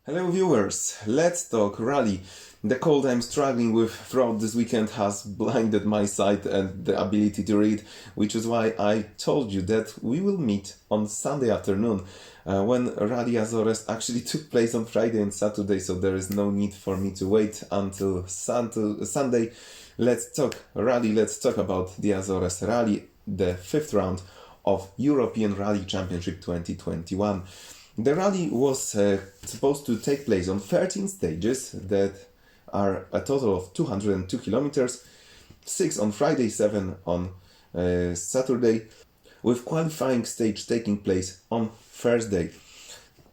Hello viewers, let's talk rally. The cold I'm struggling with throughout this weekend has blinded my sight and the ability to read, which is why I told you that we will meet on Sunday afternoon when Rally Azores actually took place on Friday and Saturday, so there is no need for me to wait until Sunday. Let's talk rally, let's talk about the Azores Rally, the fifth round of European Rally Championship 2021. The rally was supposed to take place on 13 stages that are a total of 202 kilometers, 6 on Friday, 7 on Saturday, with qualifying stage taking place on Thursday.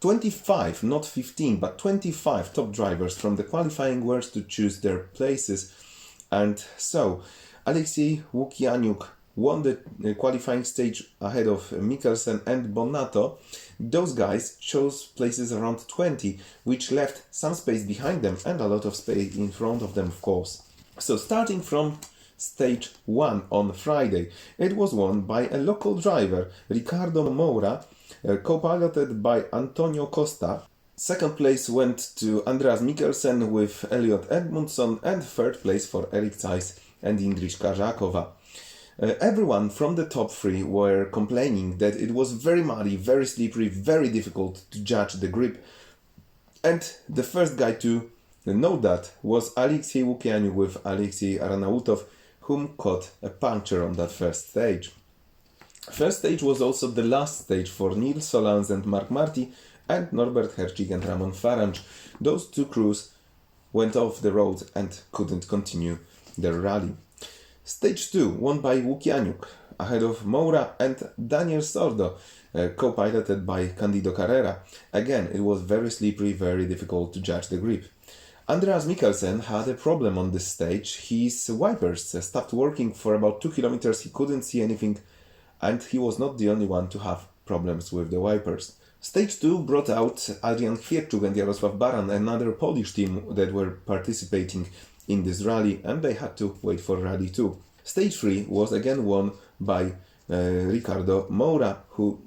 25, not 15, but 25 top drivers from the qualifying were to choose their places. And so, Alexei Łukianiuk won the qualifying stage ahead of Mikkelsen and Bonato. Those guys chose places around 20, which left some space behind them and a lot of space in front of them, of course. So starting from stage 1 on Friday, it was won by a local driver, Ricardo Moura, co-piloted by Antonio Costa. Second place went to Andreas Mikkelsen with Elliot Edmundson, and third place for Erik Zeiss and Indrich Karzakowa. Everyone from the top three were complaining that it was very muddy, very slippery, very difficult to judge the grip. And the first guy to know that was Alexei Łukianiuk with Alexei Aranautov, whom caught a puncture on that first stage. First stage was also the last stage for Nils Solans and Mark Marty, and Norbert Hercik and Ramon Farange. Those two crews went off the road and couldn't continue their rally. Stage 2 won by Łukianiuk, ahead of Moura and Daniel Sordo, co-piloted by Candido Carrera. Again, it was very slippery, very difficult to judge the grip. Andreas Mikkelsen had a problem on this stage. His wipers stopped working for about 2 kilometers, he couldn't see anything, and he was not the only one to have problems with the wipers. Stage 2 brought out Adrian Chwierczuk and Jarosław Baran, another Polish team that were participating in this rally, and they had to wait for Rally 2. Stage 3 was again won by Ricardo Moura, who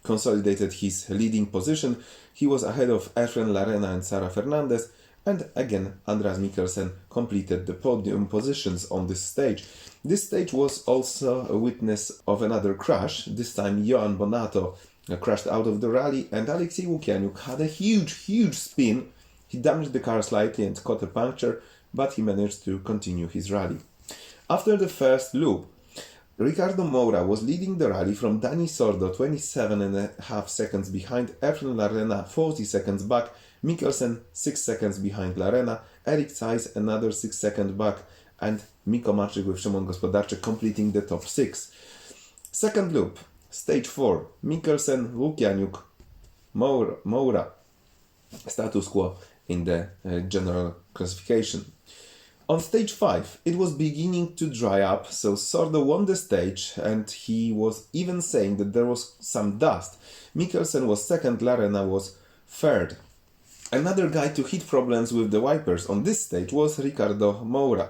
consolidated his leading position. He was ahead of Efren Larena and Sara Fernandez, and again Andreas Mikkelsen completed the podium positions on this stage. This stage was also a witness of another crash. This time Johan Bonato crashed out of the rally, and Alexei Łukianiuk had a huge spin. He damaged the car slightly and caught a puncture, but he managed to continue his rally. After the first loop, Ricardo Moura was leading the rally from Dani Sordo 27.5 seconds behind, Efren Larena 40 seconds back, Mikkelsen 6 seconds behind Larena, Erik Zeiss another 6 seconds back, and Miko Marczyk with Szymon Gospodarczyk completing the top 6. Second loop, stage 4, Mikkelsen, Łukianiuk, Moura, status quo in the general classification. On stage 5, it was beginning to dry up, so Sordo won the stage, and he was even saying that there was some dust. Mikkelsen was second, Larena was third. Another guy to hit problems with the wipers on this stage was Ricardo Moura.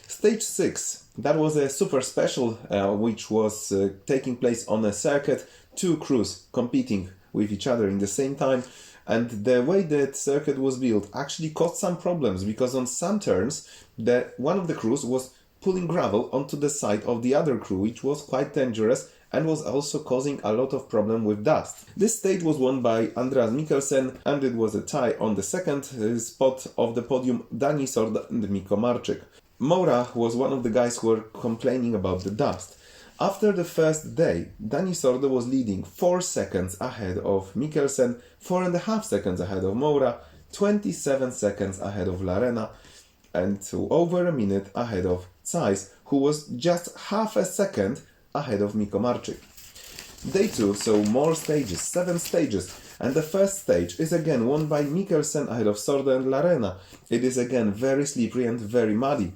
Stage 6, that was a super special which was taking place on a circuit, two crews competing with each other in the same time. And the way that circuit was built actually caused some problems, because on some turns, one of the crews was pulling gravel onto the side of the other crew, which was quite dangerous and was also causing a lot of problem with dust. This stage was won by Andreas Mikkelsen, and it was a tie on the second spot of the podium, Dani Sordo and Miko Marczyk. Moura was one of the guys who were complaining about the dust. After the first day, Dani Sordo was leading 4 seconds ahead of Mikkelsen, 4.5 seconds ahead of Moura, 27 seconds ahead of Larena, and over a minute ahead of Zeiss, who was just half a second ahead of Miko Marczyk. Day 2 saw more stages, 7 stages, and the first stage is again won by Mikkelsen ahead of Sordo and Larena. It is again very slippery and very muddy.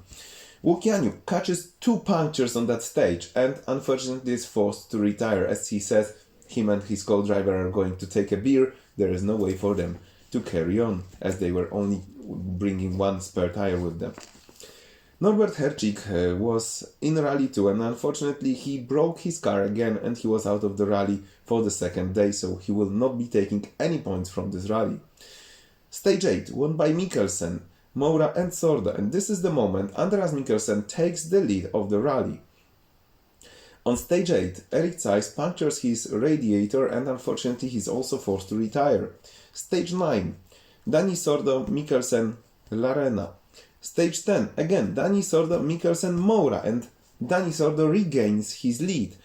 Łukianiuk catches 2 punctures on that stage and unfortunately is forced to retire. As he says, him and his co-driver are going to take a beer. There is no way for them to carry on, as they were only bringing 1 spare tire with them. Norbert Hercik was in Rally 2, and unfortunately he broke his car again and he was out of the rally for the second day, so he will not be taking any points from this rally. Stage 8, won by Mikkelsen, Moura and Sordo, and this is the moment Andreas Mikkelsen takes the lead of the rally. On stage 8, Eric Zeiss punctures his radiator and unfortunately he's also forced to retire. Stage 9, Dani Sordo, Mikkelsen, Larena. Stage 10, again Dani Sordo, Mikkelsen, Moura, and Dani Sordo regains his lead.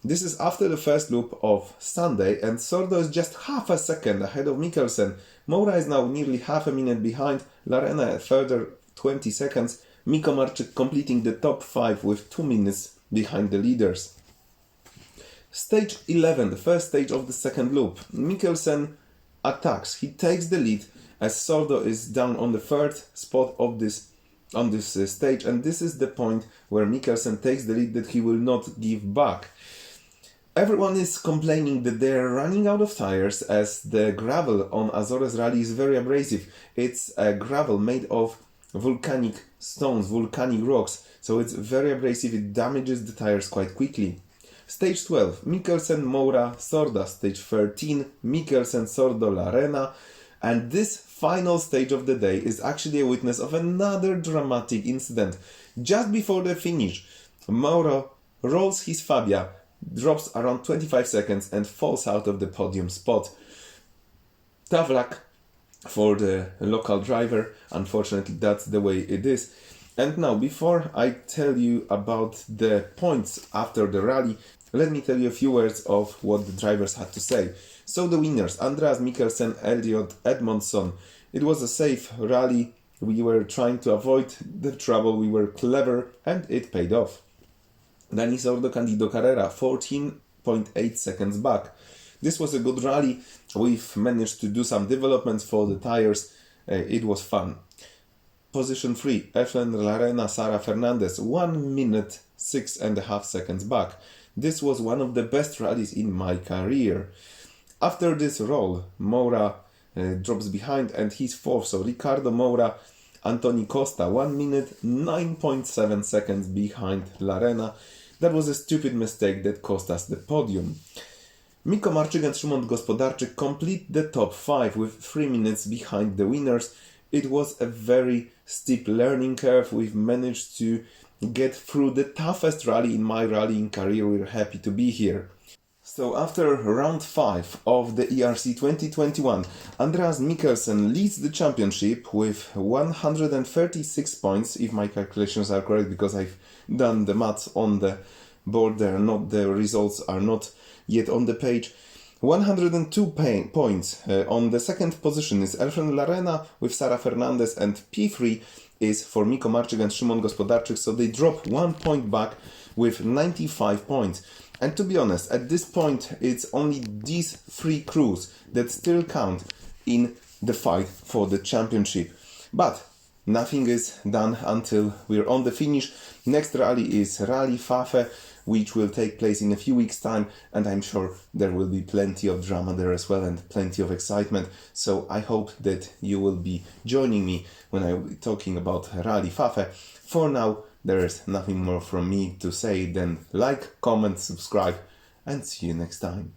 This is after the first loop of Sunday and Sordo is just half a second ahead of Mikkelsen. Moura is now nearly half a minute behind, Larena a further 20 seconds, Mikko Marczyk completing the top 5 with 2 minutes behind the leaders. Stage 11, the first stage of the second loop. Mikkelsen attacks. He takes the lead as Sordo is down on the third spot of this stage, and this is the point where Mikkelsen takes the lead that he will not give back. Everyone is complaining that they are running out of tires as the gravel on Azores Rally is very abrasive. It's a gravel made of volcanic stones, volcanic rocks, so it's very abrasive, it damages the tires quite quickly. Stage 12, Mikkelsen, Moura, Sordo. Stage 13, Mikkelsen, Sordo, Larena. And this final stage of the day is actually a witness of another dramatic incident. Just before the finish, Moura rolls his Fabia, drops around 25 seconds and falls out of the podium spot. Tough luck for the local driver, unfortunately that's the way it is. And now, before I tell you about the points after the rally, let me tell you a few words of what the drivers had to say. So the winners, Andreas Mikkelsen, Elliot Edmondson. It was a safe rally, we were trying to avoid the trouble, we were clever and it paid off. Dani Sordo, Candido Carrera, 14.8 seconds back. This was a good rally, we've managed to do some developments for the tires, it was fun. Position 3, Efren Larena, Sara Fernandez, 1 minute 6.5 seconds back. This was one of the best rallies in my career. After this roll, Moura drops behind and he's fourth, so Ricardo Moura, Antoni Costa, 1 minute 9.7 seconds behind Larena. That was a stupid mistake that cost us the podium. Mikko Marczyk and Szymon Gospodarczyk complete the top 5 with 3 minutes behind the winners. It was a very steep learning curve. We've managed to get through the toughest rally in my rallying career. We're happy to be here. So after round 5 of the ERC 2021, Andreas Mikkelsen leads the championship with 136 points, if my calculations are correct, because I've done the maths on the board there, the results are not yet on the page. 102 points. On the second position is Efren Larena with Sara Fernandez, and P3 is for Mikko Marczyk and Szymon Gospodarczyk, so they drop 1 point back with 95 points. And to be honest, at this point it's only these 3 crews that still count in the fight for the championship. But nothing is done until we're on the finish. Next rally is Rally Fafe, which will take place in a few weeks' time, and I'm sure there will be plenty of drama there as well and plenty of excitement. So I hope that you will be joining me when I will be talking about Rally Fafe. For now, there is nothing more from me to say than like, comment, subscribe, and see you next time.